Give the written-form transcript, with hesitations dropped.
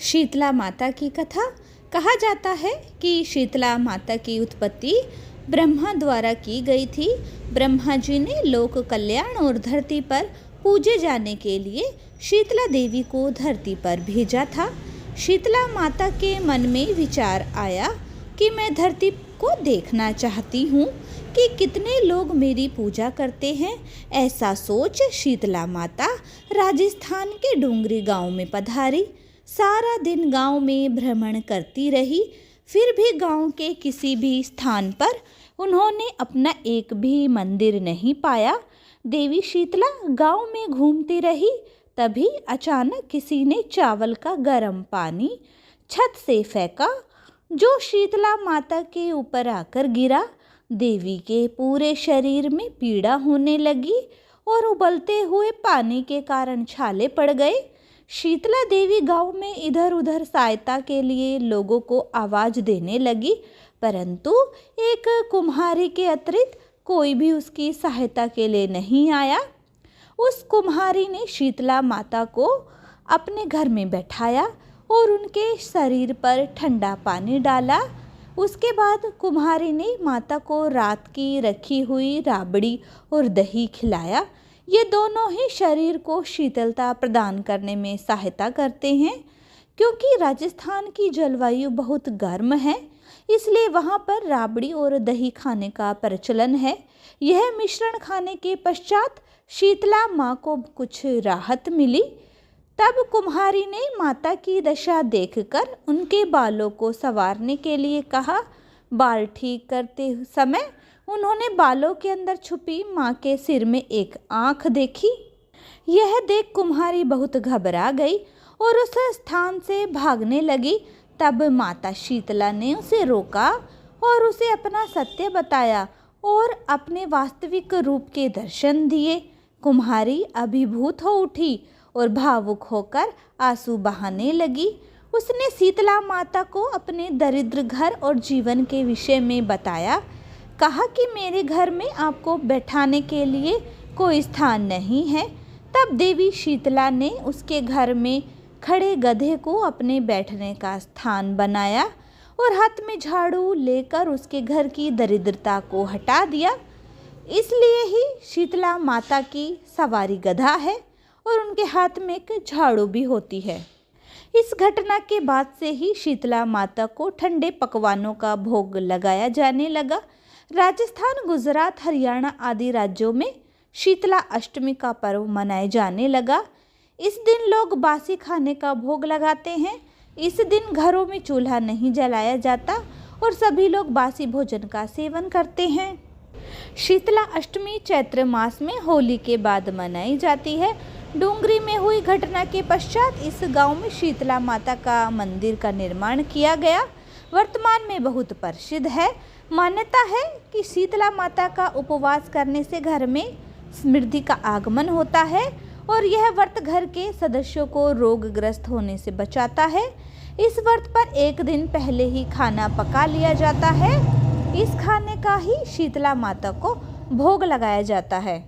शीतला माता की कथा। कहा जाता है कि शीतला माता की उत्पत्ति ब्रह्मा द्वारा की गई थी। ब्रह्मा जी ने लोक कल्याण और धरती पर पूजे जाने के लिए शीतला देवी को धरती पर भेजा था। शीतला माता के मन में विचार आया कि मैं धरती को देखना चाहती हूँ कि कितने लोग मेरी पूजा करते हैं। ऐसा सोच शीतला माता राजस्थान के डूंगरी गांव में पधारी। सारा दिन गांव में भ्रमण करती रही, फिर भी गांव के किसी भी स्थान पर उन्होंने अपना एक भी मंदिर नहीं पाया। देवी शीतला गांव में घूमती रही, तभी अचानक किसी ने चावल का गर्म पानी छत से फेंका, जो शीतला माता के ऊपर आकर गिरा। देवी के पूरे शरीर में पीड़ा होने लगी और उबलते हुए पानी के कारण छाले पड़ गए। शीतला देवी गांव में इधर उधर सहायता के लिए लोगों को आवाज़ देने लगी, परंतु एक कुम्हारी के अतिरिक्त कोई भी उसकी सहायता के लिए नहीं आया। उस कुम्हारी ने शीतला माता को अपने घर में बैठाया और उनके शरीर पर ठंडा पानी डाला। उसके बाद कुम्हारी ने माता को रात की रखी हुई राबड़ी और दही खिलाया। ये दोनों ही शरीर को शीतलता प्रदान करने में सहायता करते हैं। क्योंकि राजस्थान की जलवायु बहुत गर्म है, इसलिए वहाँ पर राबड़ी और दही खाने का प्रचलन है। यह मिश्रण खाने के पश्चात शीतला माँ को कुछ राहत मिली। तब कुम्हारी ने माता की दशा देखकर उनके बालों को संवारने के लिए कहा। बाल ठीक करते समय उन्होंने बालों के अंदर छुपी माँ के सिर में एक आँख देखी। यह देख कुम्हारी बहुत घबरा गई और उस स्थान से भागने लगी। तब माता शीतला ने उसे रोका और उसे अपना सत्य बताया और अपने वास्तविक रूप के दर्शन दिए। कुम्हारी अभिभूत हो उठी और भावुक होकर आंसू बहाने लगी। उसने शीतला माता को अपने दरिद्र घर और जीवन के विषय में बताया। कहा कि मेरे घर में आपको बैठाने के लिए कोई स्थान नहीं है। तब देवी शीतला ने उसके घर में खड़े गधे को अपने बैठने का स्थान बनाया और हाथ में झाड़ू लेकर उसके घर की दरिद्रता को हटा दिया। इसलिए ही शीतला माता की सवारी गधा है और उनके हाथ में एक झाड़ू भी होती है। इस घटना के बाद से ही शीतला माता को ठंडे पकवानों का भोग लगाया जाने लगा। राजस्थान, गुजरात, हरियाणा आदि राज्यों में शीतला अष्टमी का पर्व मनाया जाने लगा। इस दिन लोग बासी खाने का भोग लगाते हैं। इस दिन घरों में चूल्हा नहीं जलाया जाता और सभी लोग बासी भोजन का सेवन करते हैं। शीतला अष्टमी चैत्र मास में होली के बाद मनाई जाती है। डूंगरी में हुई घटना के पश्चात इस गांव में शीतला माता का मंदिर का निर्माण किया गया। वर्तमान में बहुत प्रसिद्ध है। मान्यता है कि शीतला माता का उपवास करने से घर में समृद्धि का आगमन होता है और यह व्रत घर के सदस्यों को रोगग्रस्त होने से बचाता है। इस व्रत पर एक दिन पहले ही खाना पका लिया जाता है। इस खाने का ही शीतला माता को भोग लगाया जाता है।